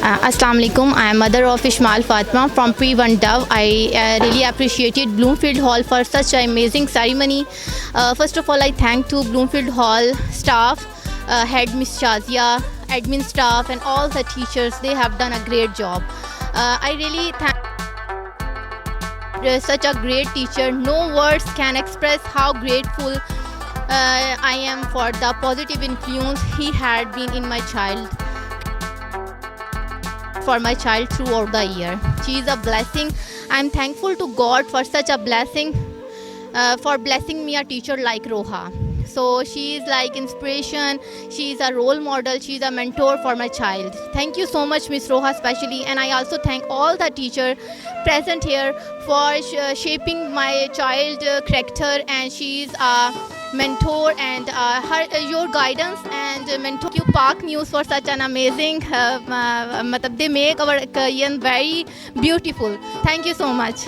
Assalamu alaikum. I am mother of Ishmael Fatma from Pre-1 Dove. I really appreciated Bloomfield Hall for such an amazing ceremony. First of all, I thank to Bloomfield Hall staff, head Miss Shazia, admin staff, and all the teachers. They have done a great job. I really thank such a great teacher. No words can express how grateful I am for the positive influence he had been in my child. For my child throughout the year. She is a blessing. I am thankful to God for such a blessing, for blessing me a teacher like Roha. So she is like inspiration. She is a role model. She is a mentor for my child. Thank you so much, Miss Roha, especially. And I also thank all the teachers present here for shaping my child character. And she is a mentor, and your guidance and mentor. Thank you Park News for such an amazing they make our Kayan very beautiful. Thank you so much.